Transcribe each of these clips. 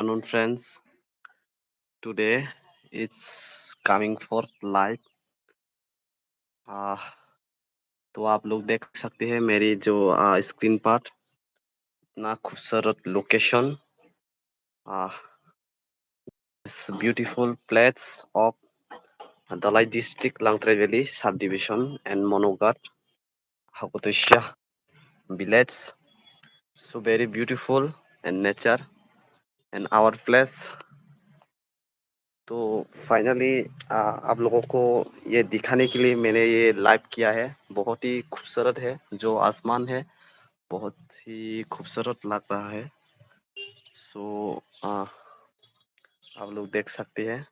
Afternoon, friends. Today it's coming forth live. आ, तो आप लोग देख सकते हैं मेरी जो स्क्रीन पर इतना खूबसूरत location, beautiful place of Dalai District, Langtrai Valley Subdivision and Monogat, Hakutisha village. So very beautiful and nature and our place. तो फाइनली आप लोगों को ये दिखाने के लिए मैंने ये लाइव किया है। बहुत ही खूबसूरत है, जो आसमान है बहुत ही खूबसूरत लग रहा है। सो आप लोग देख सकते हैं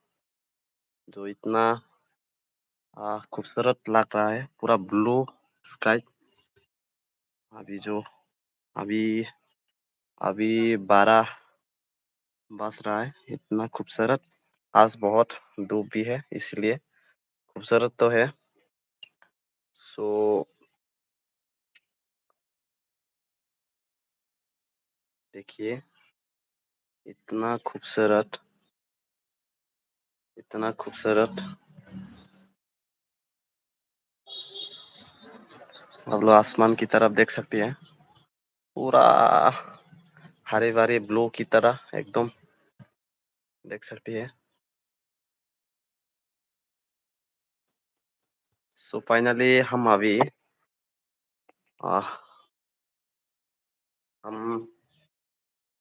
जो इतना खूबसूरत लग रहा है, पूरा ब्लू स्काई। अभी जो अभी अभी 12 बज रहा है, इतना खूबसूरत। आज बहुत धूप भी है, इसलिए खूबसूरत तो है। सो देखिए इतना खूबसूरत, इतना खूबसूरत। आप लोग आसमान की तरफ देख सकते हैं, पूरा हरे भरे ब्लू की तरह एकदम देख सकती है। सो फाइनली हम अभी आ, हम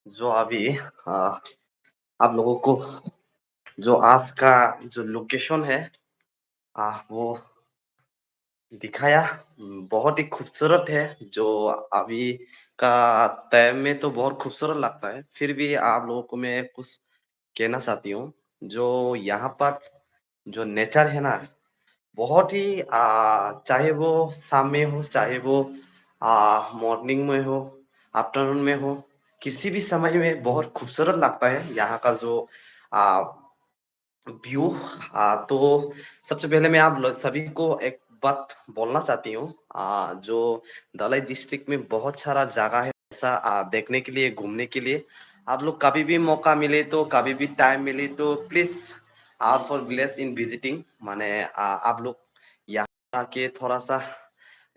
जो अभी आप लोगों को जो आज का जो लोकेशन है वो दिखाया। बहुत ही खूबसूरत है। जो अभी का टाइम में तो बहुत खूबसूरत लगता है, फिर भी आप लोगों को मैं कुछ कहना चाहती हूँ। जो यहाँ पर जो नेचर है ना, बहुत ही चाहे वो शाम में हो, चाहे वो मॉर्निंग में हो, आफ्टरनून में हो, किसी भी समय में बहुत खूबसूरत लगता है यहाँ का जो आ, व्यू। तो सबसे पहले मैं आप सभी को एक बात बोलना चाहती हूँ। जो दलाई डिस्ट्रिक्ट में बहुत सारा जगह है ऐसा देखने के लिए, घूमने के लिए। आप लोग कभी भी मौका मिले तो, कभी भी टाइम मिले तो please are for village in visiting, माने आप लोग यहाँ आके थोड़ा सा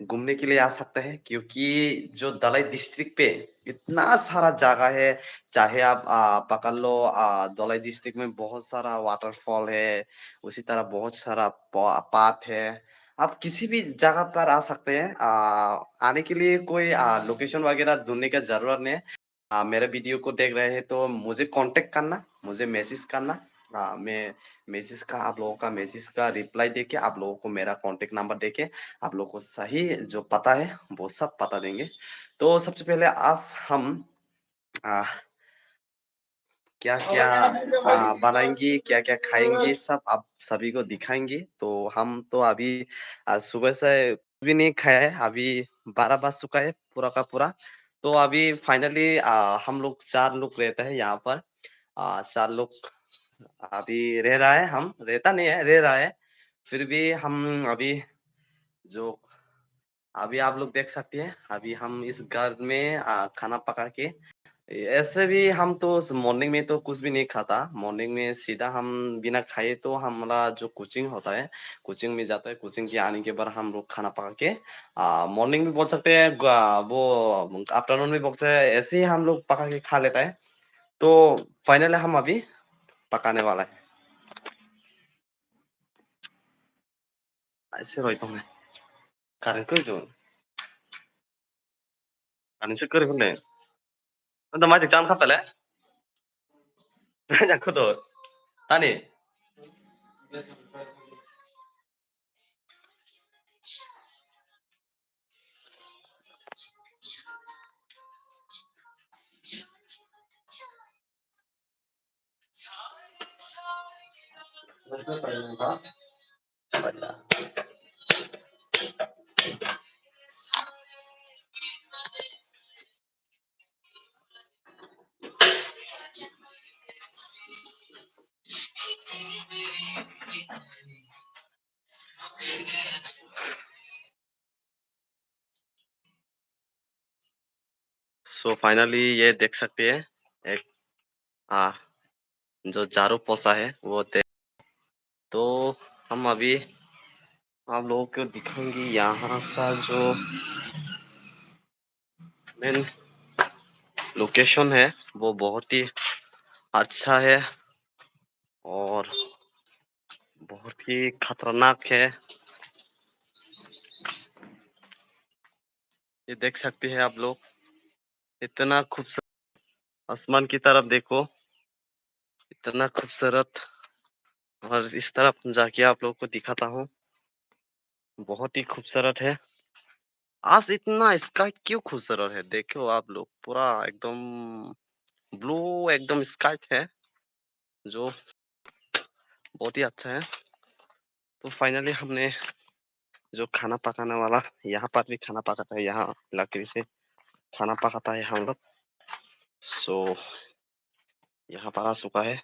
घूमने के लिए आ सकते हैं, क्योंकि जो दलाई डिस्ट्रिक्ट पे इतना सारा जगह है। चाहे आप पकड़ लो, दलाई डिस्ट्रिक्ट में बहुत सारा वाटरफॉल है, उसी तरह बहुत सारा पार्क है। आप किसी भी जगह पर आ सकते हैं। आने के लिए कोई लोकेशन वगैरह ढूंढने का जरूरत नहीं है। मेरे वीडियो को देख रहे हैं तो मुझे कांटेक्ट करना, मुझे मैसेज करना। मैं मैसेज का, आप लोगों का मैसेज का रिप्लाई देके, आप लोगों को मेरा कांटेक्ट नंबर देके, आप लोगों को सही जो पता है वो सब पता देंगे। तो सबसे पहले आज हम आ, क्या क्या बनाएंगे, क्या क्या खाएंगे, सब आप सभी को दिखाएंगे। तो हम तो अभी आज सुबह से कुछ भी नहीं खाया है, अभी 12 बज चुका है पूरा का पूरा। तो अभी फाइनली हम लोग 4 लोग रहते हैं यहाँ पर। 4 लोग अभी रह रहा है, हम रहता नहीं है, रह रहा है। फिर भी हम अभी जो अभी आप लोग देख सकते हैं, अभी हम इस घर में खाना पका के, ऐसे भी हम तो मॉर्निंग में तो कुछ भी नहीं खाता। मॉर्निंग में सीधा हम बिना खाए तो हमारा जो कोचिंग होता है, कोचिंग में जाता है। कोचिंग के आने के बाद हम लोग खाना पका के मॉर्निंग भी बोल सकते हैं, वो आफ्टरनून भी बोलते हैं, ऐसे ही हम लोग पका के खा लेता है। तो फाइनली हम अभी पकाने वाला है। ऐसे रोई तुमने कारण कोई जो कारण से करे बोले तो मार जान खा पहले जाको तो तानी सो फाइनली ये देख सकते हैं, एक आ, जो झाड़ू पोछा है वो दे। तो हम अभी आप लोगों को दिखाएंगे यहाँ का जो मेन लोकेशन है वो बहुत ही अच्छा है और बहुत ही खतरनाक है। ये देख सकते हैं आप लोग, इतना खूबसूरत। आसमान की तरफ देखो, इतना खूबसूरत। और इस तरफ जाके आप लोग को दिखाता हूँ, बहुत ही खूबसूरत है। आज इतना स्काई क्यों खूबसूरत है, देखो आप लोग, पूरा एकदम ब्लू एकदम स्काई है, जो बहुत ही अच्छा है। तो फाइनली हमने जो खाना पकाने वाला, यहाँ पर भी खाना पकाता है, यहाँ लकड़ी से खाना पकाता है हम लोग। सो यहाँ पका चुका है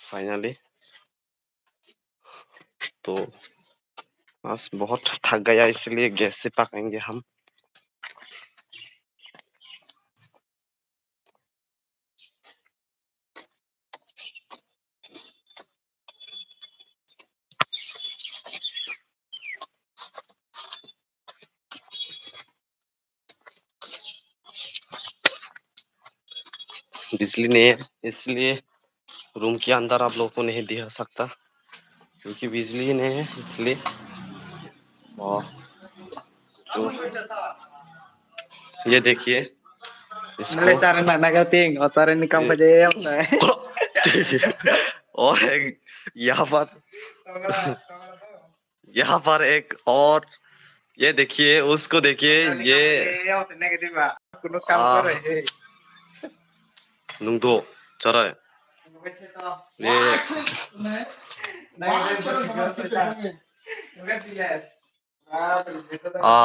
फाइनली। तो बस बहुत थक गया, इसलिए गैस से पकाएंगे हम। बिजली नहीं है, इसलिए रूम के अंदर आप लोगों को नहीं दिखा सकता, क्योंकि बिजली नहीं है इसलिए। और जो ये देखिए इसको Nalay na nagating o sa rin kam ये ka jayam na. और एक यहाँ पर यहाँ पर एक और, ये देखिए, उसको देखिए, ये Kuno kam ko आ rin. नungdo चरा है ये।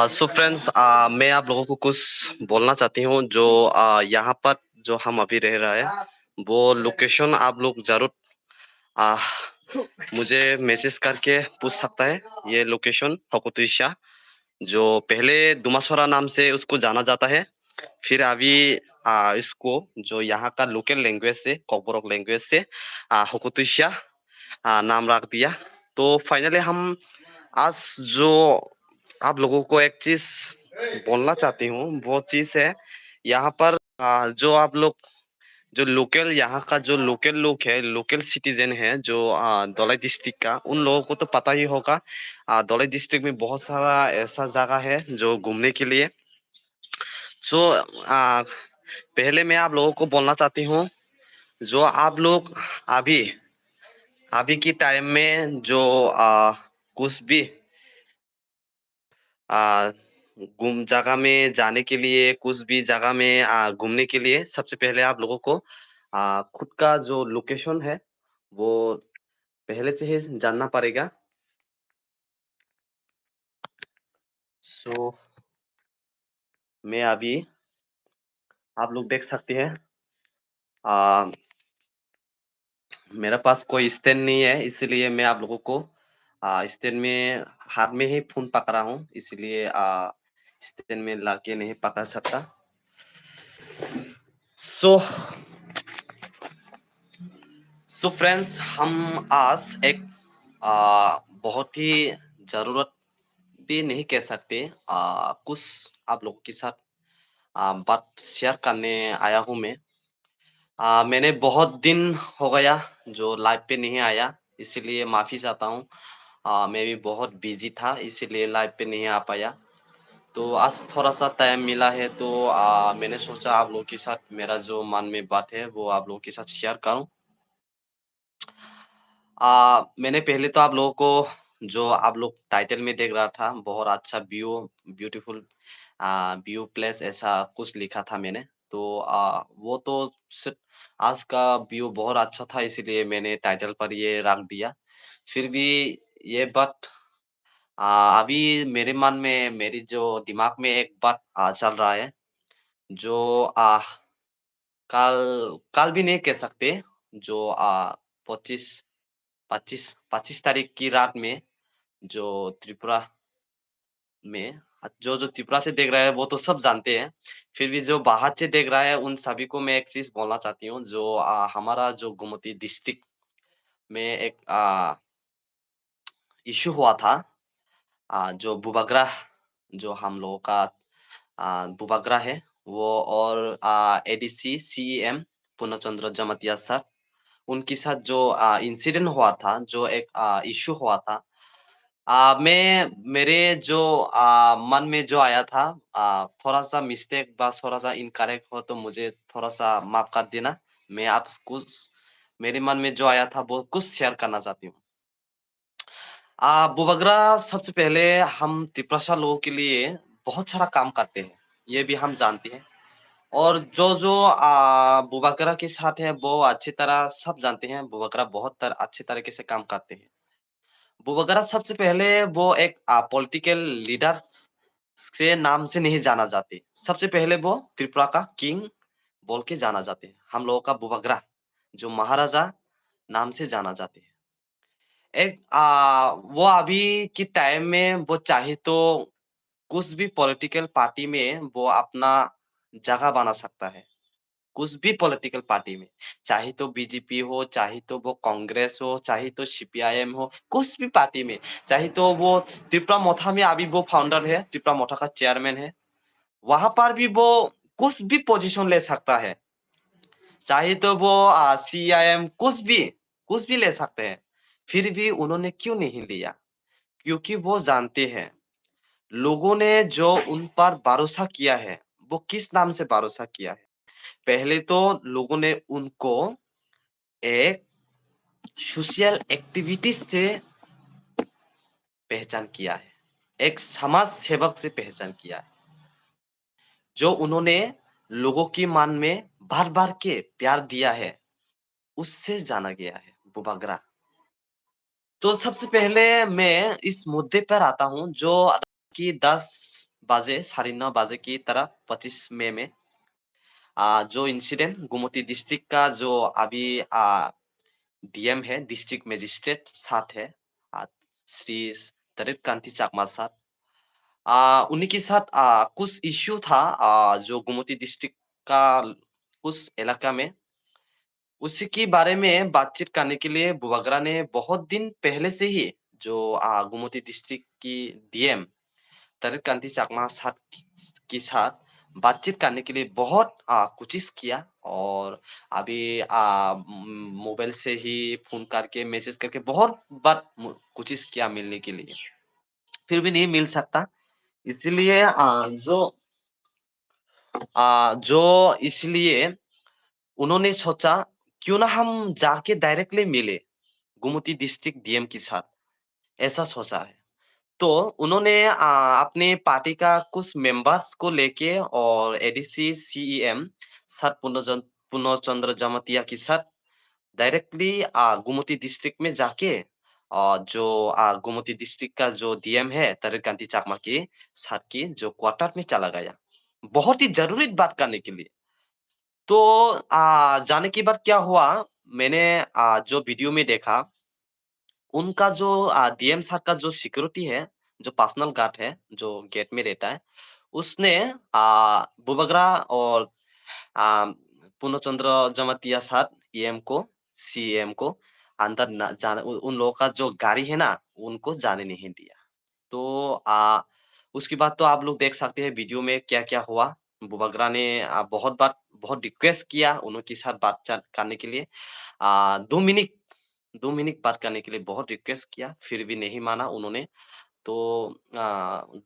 सो फ्रेंड्स, मैं आप लोगों को कुछ बोलना चाहती हूँ। जो यहाँ पर जो हम अभी रह रहा है, वो लोकेशन आप लोग जरूर आ, मुझे मैसेज करके पूछ सकता है। ये लोकेशन हकुतिशा, जो पहले दुमासोरा नाम से उसको जाना जाता है, फिर अभी इसको जो यहाँ का लोकल लैंग्वेज से, कोकबोरोक लैंग्वेज से हकुतिशा नाम रख दिया। तो फाइनली हम आज जो आप लोगों को एक चीज बोलना चाहती हूँ, वो चीज है यहाँ पर जो आप लोग, जो लोकल यहाँ का जो लोकल लोग है, लोकल सिटीजन है, जो धौलाई डिस्ट्रिक्ट का, उन लोगों को तो पता ही होगा। धौलाई डिस्ट्रिक्ट में बहुत सारा ऐसा जगह है जो घूमने के लिए। सो पहले मैं आप लोगों को बोलना चाहती हूँ, जो आप लोग अभी अभी की टाइम में जो कुछ भी आ, घूम जगह में जाने के लिए, कुछ भी जगह में घूमने के लिए, सबसे पहले आप लोगों को खुद का जो लोकेशन है वो पहले से ही जानना पड़ेगा। सो मैं अभी, आप लोग देख सकते हैं, आ, मेरे पास कोई स्टैंड नहीं है, इसलिए मैं आप लोगों को स्टैंड में हाथ में ही फोन पकड़ा हूँ, इसलिए स्टैंड में लाके नहीं पकड़ सकता। सो सो फ्रेंड्स, हम आज एक बहुत ही जरूरत भी नहीं कह सकते, कुछ आप लोगों के साथ बात शेयर करने आया हूँ मैं। मैंने बहुत दिन हो गया जो लाइव पे नहीं आया, इसीलिए माफी चाहता हूँ। मैं भी बहुत बिजी था, इसीलिए लाइव पे नहीं आ पाया। तो आज थोड़ा सा टाइम मिला है, तो मैंने सोचा आप लोगों के साथ मेरा जो मन में बात है वो आप लोगों के साथ शेयर करूं। मैंने पहले तो आप लोगों को, जो आप लोग टाइटल में देख रहा था, बहुत अच्छा व्यू, ब्यूटीफुल व्यू प्लेस, ऐसा कुछ लिखा था मैंने। तो वो तो सिर्फ आज का व्यू बहुत अच्छा था, इसीलिए मैंने टाइटल पर ये रख दिया। फिर भी ये बात अभी मेरे मन में, मेरी जो दिमाग में एक बात चल रहा है, जो कल कल भी नहीं कह सकते, जो 25 25 25 तारीख की रात में जो त्रिपुरा में जो त्रिपुरा से देख रहा है वो तो सब जानते हैं। फिर भी जो बाहर से देख रहा है उन सभी को मैं एक चीज़ बोलना चाहती हूँ जो हमारा जो गोमती डिस्ट्रिक्ट में एक इश्यू हुआ था जो बुबागरा जो हम लोगों का बुबागरा है वो और एडीसी, सीईएम पूर्णचंद्र जमातिया सर उनके साथ जो इंसिडेंट हुआ था, जो एक इश्यू हुआ था मैं मेरे जो मन में जो आया था थोड़ा-सा मिस्टेक बस थोड़ा-सा इनकरेक्ट हो तो मुझे थोड़ा-सा माफ़ कर देना। मैं आप कुछ मेरे मन में जो आया था वो कुछ शेयर करना चाहती हूँ। बुबगरा सबसे पहले हम त्रिप्रसा लोगों के लिए बहुत सारा काम करते हैं, ये भी हम जानते हैं। और जो बुबगरा के साथ है वो अच्छी तरह सब जानते हैं, बुबगरा बहुत अच्छे तरीके से काम करते हैं। बुबगरा सबसे पहले वो एक पॉलिटिकल लीडर से नाम से नहीं जाना जाते। सबसे पहले वो त्रिपुरा का किंग बोल के जाना जाते हैं। हम लोगों का बुबगरा जो महाराजा नाम से जाना जाते हैं। एक वो अभी के टाइम में वो चाहे तो कुछ भी पॉलिटिकल पार्टी में वो अपना जगह बना सकता है। कुछ भी पॉलिटिकल पार्टी में, चाहे तो बीजेपी हो, चाहे तो वो कांग्रेस हो, चाहे तो सीपीआईएम हो, कुछ भी पार्टी में, चाहे तो वो त्रिपुरा मोथा में अभी वो फाउंडर है, त्रिपुरा मोथा का चेयरमैन है, वहाँ पर भी वो कुछ भी पोजीशन ले सकता है। चाहे तो वो सीआईएम कुछ भी ले सकते हैं। फिर भी उन्होंने क्यों नहीं लिया? क्योंकि वो जानते हैं, लोगों ने जो उन पर भरोसा किया है, वो किस नाम से भरोसा किया है? पहले तो लोगों ने उनको एक सोशल एक्टिविटीज़ से पहचान किया है। एक समाज सेवक से पहचान किया है। जो उन्होंने लोगों की मन में भर-भर के प्यार दिया है, उससे जाना गया है बुबागरा। तो सबसे पहले मैं इस मुद्दे पर आता हूँ जो कि 10 बजे, साढ़े 9 बजे की तरफ 25 मई में जो इंसिडेंट गोमती डिस्ट्रिक्ट का जो अभी डीएम है, डिस्ट्रिक्ट मजिस्ट्रेट साथ है अ, श्री तरित कांति चाकमा साहब। उन्हीं के साथ कुछ इश्यू था जो गोमती डिस्ट्रिक्ट का उस इलाका में, उसी के बारे में बातचीत करने के लिए बुबगरा ने बहुत दिन पहले से ही जो गोमती डिस्ट्रिक्ट की डीएम तरित कांति चाकमा साहब के साथ बातचीत करने के लिए बहुत कोशिश किया और अभी मोबाइल से ही फ़ोन करके, मैसेज करके बहुत बार कोशिश किया मिलने के लिए, फिर भी नहीं मिल सकता। इसीलिए जो इसलिए उन्होंने सोचा क्यों ना हम जाके डायरेक्टली मिले, गोमती डिस्ट्रिक्ट डीएम के साथ, ऐसा सोचा है। तो उन्होंने अपने पार्टी का कुछ मेंबर्स को लेके और एडीसी, सीईएम सर पूर्णचंद्र जमातिया के साथ डायरेक्टली गोमती डिस्ट्रिक्ट में जाके जो गोमती डिस्ट्रिक्ट का जो डीएम है तरिक कांति चाकमा के साथ के जो क्वार्टर में चला गया। बहुत ही ज़रूरी बात करने के लिए। तो जाने के बाद क्या हुआ, मैंने जो वीडियो में देखा उनका जो डीएम साहब का जो सिक्योरिटी है, जो पर्सनल गार्ड है, जो गेट में रहता है, उसने बुबगरा और आ, पूर्णचंद्र जमातिया साहब ईएम को, सीएम को अंदर न जाने उन लोगों का जो गाड़ी है ना, उनको जाने नहीं दिया। तो उसके बाद तो आप लोग देख सकते हैं वीडियो में क्या-क्या हुआ। बुबगरा ने बहुत बार बहुत रिक्वेस्ट किया उनके साथ बातचीत करने के लिए। 2 मिनट 2 मिनट बात करने के लिए बहुत रिक्वेस्ट किया, फिर भी नहीं माना उन्होंने। तो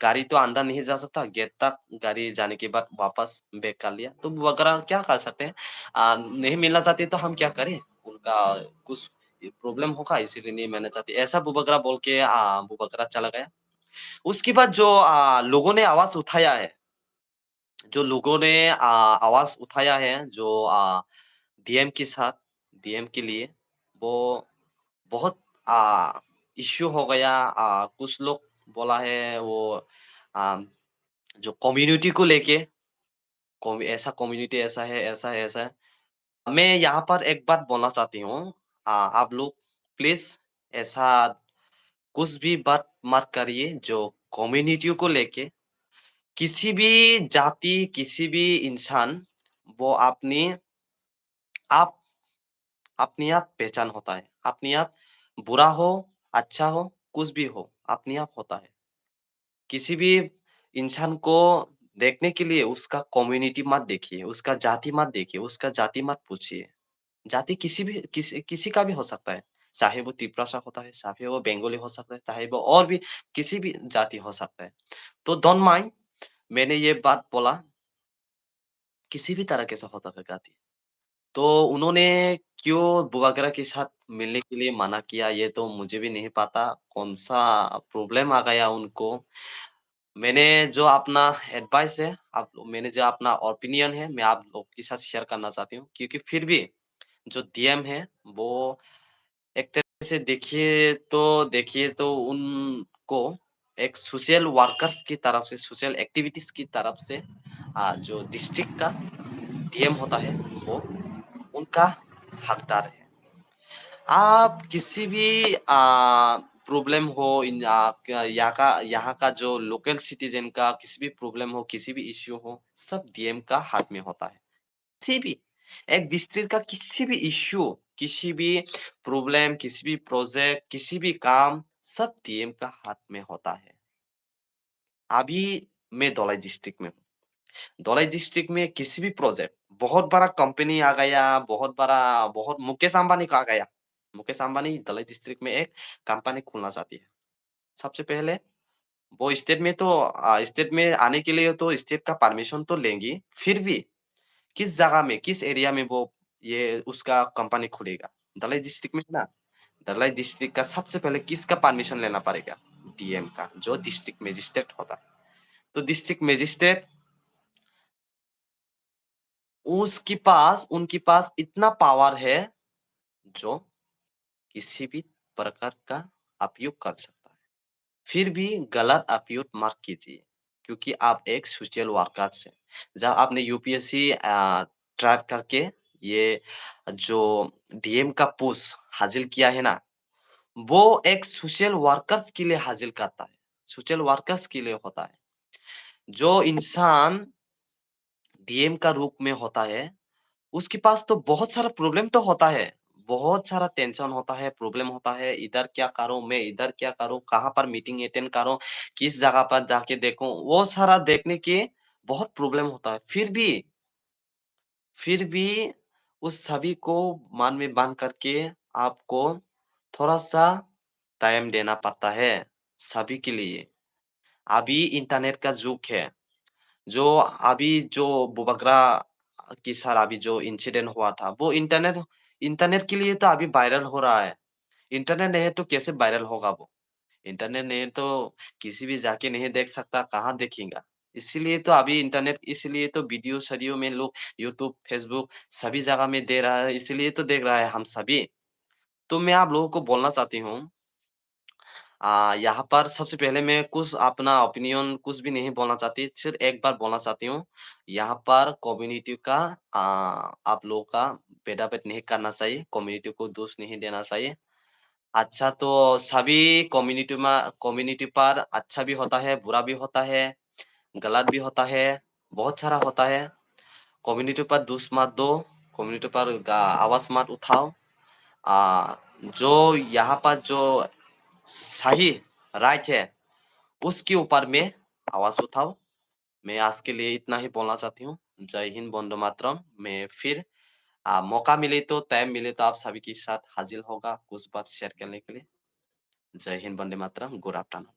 गाड़ी तो अंदर नहीं जा सकता, गेट तक गाड़ी जाने के बाद वापस बैक कर लिया। तो वगैरह क्या कर सकते हैं? नहीं मिलना चाहते तो हम क्या करें? उनका कुछ प्रॉब्लम होगा इसीलिए नहीं मिलना चाहते। ऐसा बुबगरा बोल के बुबगरा चला गया। उसके बाद जो लोगों ने आवाज़ उठाया है, जो लोगों ने आवाज़ उठाया है, जो डीएम के साथ डीएम के लिए, वो बहुत इश्यू हो गया। कुछ लोग बोला है वो अ, जो कम्युनिटी को लेके ऐसा कम्युनिटी ऐसा है, ऐसा है। मैं यहाँ पर एक बात बोलना चाहती हूँ आप लोग प्लीज़ ऐसा कुछ भी बात मत करिए जो कम्युनिटी को लेके किसी भी जाति, किसी भी इंसान वो आप अपनी आप पहचान होता है। अपनी आप बुरा हो, अच्छा हो, कुछ भी हो, अपनी आप होता है। किसी भी इंसान को देखने के लिए उसका कम्युनिटी मत देखिए, उसका जाति मत देखिए, उसका जाति मत पूछिए। जाति किसी का भी हो सकता है। चाहे वो तिपरासा होता है, चाहे वो बंगाली हो सकता है, चाहे वो और भी किसी भी जाति हो सकता है। तो डोंट माइंड मैंने ये बात बोला, किसी भी तरह के से होता है जाति। तो उन्होंने क्यों बुआगरा के साथ मिलने के लिए मना किया, ये तो मुझे भी नहीं पता। कौन-सा प्रॉब्लम आ गया उनको। मैंने जो अपना एडवाइस है, आप मैंने जो अपना ओपिनियन है, मैं आप लोग के साथ शेयर करना चाहती हूँ। क्योंकि फिर भी जो डीएम है, वो एक तरह से देखिए तो उनको एक सोशल वर्कर्स की तरफ से, सोशल एक्टिविटीज़ की तरफ से जो डिस्ट्रिक्ट का डीएम होता है, वो उनका हकदार है। आप किसी भी प्रॉब्लम हो यहाँ का जो लोकल सिटीज़न का किसी भी प्रॉब्लम हो, किसी भी इश्यू हो, सब डीएम का हाथ में होता है। किसी भी एक डिस्ट्रिक्ट का किसी भी इश्यू, किसी भी प्रॉब्लम, किसी भी प्रोजेक्ट, किसी भी काम, सब डीएम का हाथ में होता है। अभी मैं धौलाई डिस्ट्रिक्ट में हूँ। धौलाई डिस्ट्रिक्ट में किसी भी प्रोजेक्ट, बहुत बड़ा कंपनी आ गया, बहुत मुकेश अंबानी का आ गया। मुकेश अंबानी धौलाई डिस्ट्रिक्ट में एक कंपनी खोलना चाहती है। सबसे पहले वो स्टेट में आने के लिए तो स्टेट का परमिशन तो लेंगी, फिर भी किस जगह में, किस एरिया में वो ये उसका कंपनी खुलेगा? धलाई डिस्ट्रिक्ट में है ना? धलाई डिस्ट्रिक्ट का सबसे पहले किसका परमिशन लेना पड़ेगा? डीएम का, जो डिस्ट्रिक्ट मजिस्ट्रेट होता है। तो डिस्ट्रिक्ट मजिस्ट्रेट उनके पास इतना पावर है, जो किसी भी प्रकार का उपयोग कर सकता है। फिर भी गलत उपयोग मत कीजिए, क्योंकि आप एक सोशल वर्कर हैं। जब आपने यूपीएससी ट्राई करके ये जो डीएम का पोस्ट हासिल किया है ना, वो एक सोशल वर्कर्स के लिए हासिल करता है। सोशल वर्कर्स के लिए होता है। जो इंसान डीएम का रूप में होता है, उसके पास तो बहुत सारा प्रॉब्लम तो होता है। बहुत सारा टेंशन होता है, प्रॉब्लम होता है, इधर क्या करूँ, मैं इधर क्या करूँ, कहाँ पर मीटिंग अटेंड करूँ, किस जगह पर जाके देखूँ, वो सारा देखने के बहुत प्रॉब्लम होता है। फिर भी उस सभी को मन में बाँध करके आपको थोड़ा-सा टाइम देना पड़ता है, सभी के लिए। अभी इंटरनेट का युग है। जो बुबगरा के साथ अभी जो इंसिडेंट हुआ था, वो इंटरनेट इंटरनेट के लिए तो अभी वायरल हो रहा है। इंटरनेट नहीं है तो कैसे वायरल होगा वो? इंटरनेट नहीं है तो किसी भी जाके नहीं देख सकता, कहाँ देखेगा? इसीलिए तो वीडियो-सीडियो में लोग यूट्यूब, फेसबुक सभी जगह में दे रहा है, इसीलिए तो देख रहा है हम सभी। तो मैं आप लोगों को बोलना चाहती हूँ, यहाँ पर सबसे पहले मैं कुछ अपना ओपिनियन कुछ भी नहीं बोलना चाहती, सिर्फ़ एक बार बोलना चाहती हूँ, यहाँ पर कम्युनिटी का आप लोगों का भेदाभेद नहीं करना चाहिए, कम्युनिटी को दोष नहीं देना चाहिए। अच्छा तो सभी कम्युनिटी पर अच्छा भी होता है, बुरा भी होता है, गलत भी होता है, बहुत सारा होता है। कम्युनिटी पर दोष मत दो, कम्युनिटी पर आवाज़ मत उठाओ। अ, जो यहाँ पर जो सही राइट है, उसके ऊपर में आवाज़ उठाओ। मैं आज के लिए इतना ही बोलना चाहती हूँ। जय हिंद, वंदे मातरम। मैं फिर मौका मिले तो, टाइम मिले तो आप सभी के साथ हाज़िर होगा कुछ बात शेयर करने के लिए। जय हिंद, वंदे मातरम। Good afternoon.